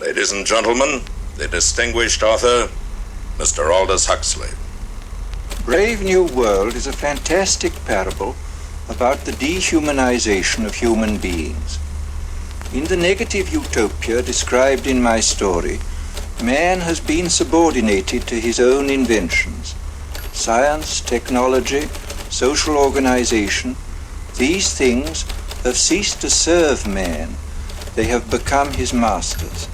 Ladies and gentlemen, the distinguished author, Mr. Aldous Huxley. Brave New World is a fantastic parable about the dehumanization of human beings. In the negative utopia described in my story, man has been subordinated to his own inventions. Science, technology, social organization, these things have ceased to serve man. They have become his masters.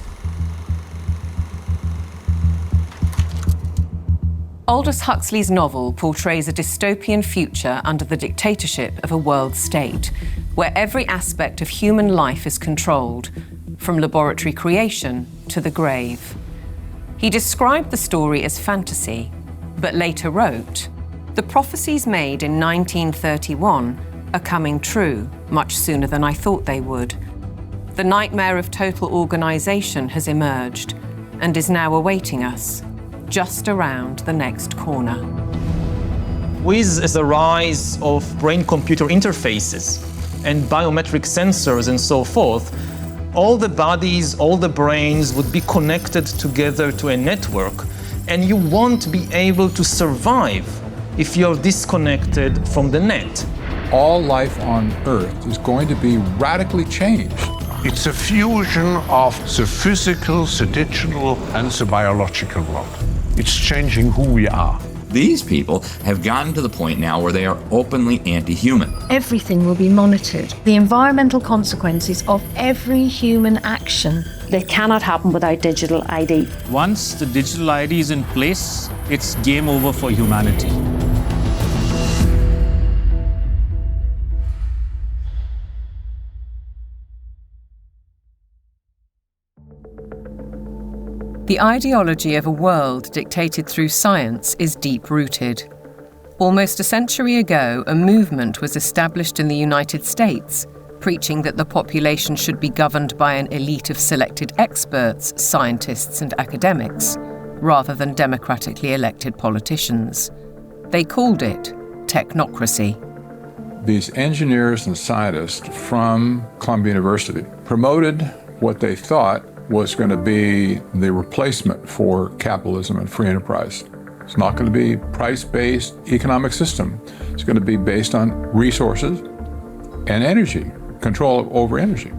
Aldous Huxley's novel portrays a dystopian future under the dictatorship of a world state, where every aspect of human life is controlled, from laboratory creation to the grave. He described the story as fantasy, but later wrote, "The prophecies made in 1931 are coming true much sooner than I thought they would. The nightmare of total organization has emerged and is now awaiting us, just around the next corner." With the rise of brain-computer interfaces and biometric sensors and so forth, all the bodies, all the brains would be connected together to a network, and you won't be able to survive if you're disconnected from the net. All life on Earth is going to be radically changed. It's a fusion of the physical, the digital, and the biological world. It's changing who we are. These people have gotten to the point now where they are openly anti-human. Everything will be monitored. The environmental consequences of every human action. They cannot happen without digital ID. Once the digital ID is in place, it's game over for humanity. The ideology of a world dictated through science is deep-rooted. Almost a century ago, a movement was established in the United States, preaching that the population should be governed by an elite of selected experts, scientists and academics, rather than democratically elected politicians. They called it Technocracy. These engineers and scientists from Columbia University promoted what they thought was going to be the replacement for capitalism and free enterprise. It's not going to be a price-based economic system. It's going to be based on resources and energy, control over energy.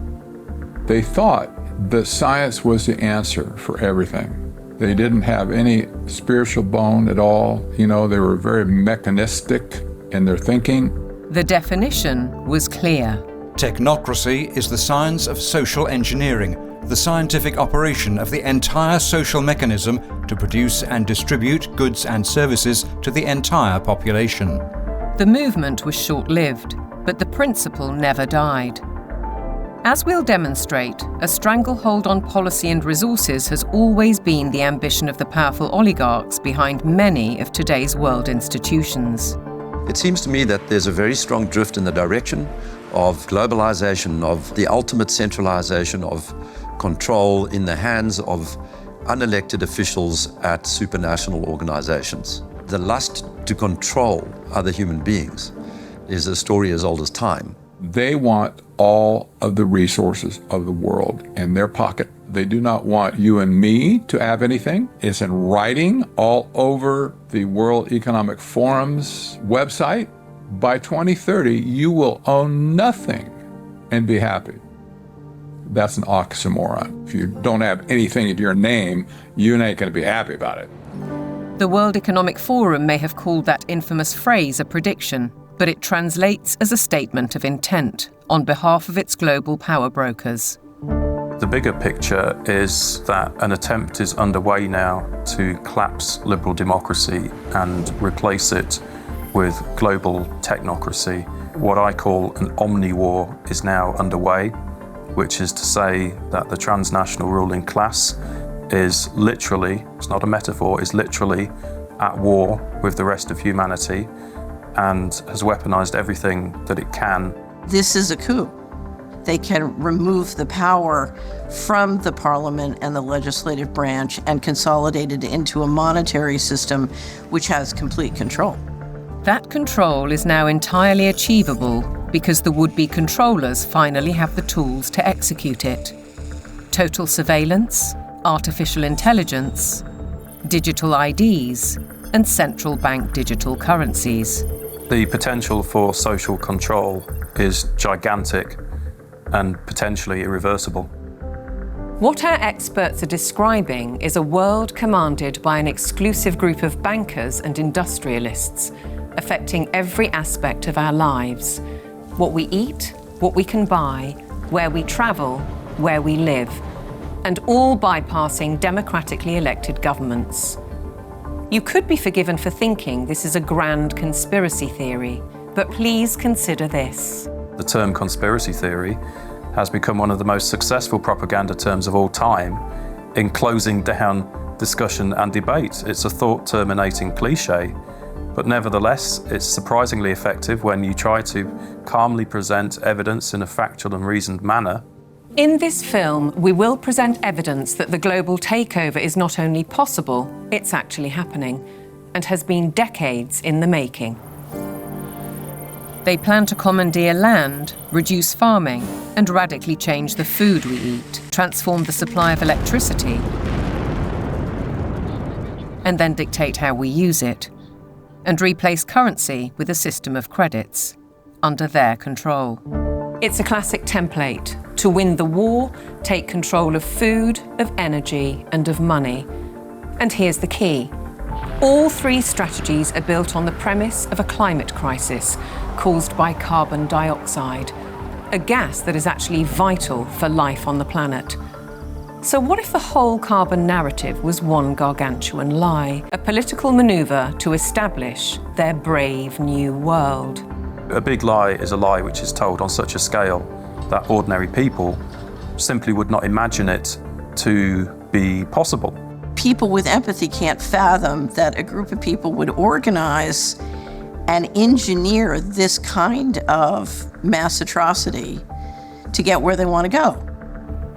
They thought that science was the answer for everything. They didn't have any spiritual bone at all. They were very mechanistic in their thinking. The definition was clear. Technocracy is the science of social engineering, the scientific operation of the entire social mechanism to produce and distribute goods and services to the entire population. The movement was short-lived, but the principle never died. As we'll demonstrate, a stranglehold on policy and resources has always been the ambition of the powerful oligarchs behind many of today's world institutions. It seems to me that there's a very strong drift in the direction of globalization, of the ultimate centralization of control in the hands of unelected officials at supranational organizations. The lust to control other human beings is a story as old as time. They want all of the resources of the world in their pocket. They do not want you and me to have anything. It's in writing all over the World Economic Forum's website. By 2030, you will own nothing and be happy. That's an oxymoron. If you don't have anything in your name, you ain't going to be happy about it. The World Economic Forum may have called that infamous phrase a prediction, but it translates as a statement of intent on behalf of its global power brokers. The bigger picture is that an attempt is underway now to collapse liberal democracy and replace it with global technocracy. What I call an omni-war is now underway, which is to say that the transnational ruling class is literally, it's not a metaphor, is literally at war with the rest of humanity and has weaponized everything that it can. This is a coup. They can remove the power from the parliament and the legislative branch and consolidate it into a monetary system which has complete control. That control is now entirely achievable because the would-be controllers finally have the tools to execute it. Total surveillance, artificial intelligence, digital IDs, and central bank digital currencies. The potential for social control is gigantic and potentially irreversible. What our experts are describing is a world commanded by an exclusive group of bankers and industrialists, affecting every aspect of our lives. What we eat, what we can buy, where we travel, where we live, and all bypassing democratically elected governments. You could be forgiven for thinking this is a grand conspiracy theory, but please consider this. The term conspiracy theory has become one of the most successful propaganda terms of all time in closing down discussion and debate. It's a thought-terminating cliche, but nevertheless, it's surprisingly effective when you try to calmly present evidence in a factual and reasoned manner. In this film, we will present evidence that the global takeover is not only possible, it's actually happening, and has been decades in the making. They plan to commandeer land, reduce farming, and radically change the food we eat, transform the supply of electricity, and then dictate how we use it, and replace currency with a system of credits, under their control. It's a classic template to win the war, take control of food, of energy, and of money. And here's the key. All three strategies are built on the premise of a climate crisis caused by carbon dioxide, a gas that is actually vital for life on the planet. So what if the whole carbon narrative was one gargantuan lie, a political maneuver to establish their brave new world? A big lie is a lie which is told on such a scale that ordinary people simply would not imagine it to be possible. People with empathy can't fathom that a group of people would organize and engineer this kind of mass atrocity to get where they want to go.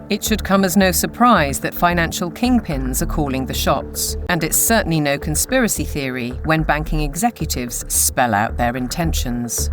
It should come as no surprise that financial kingpins are calling the shots, and it's certainly no conspiracy theory when banking executives spell out their intentions.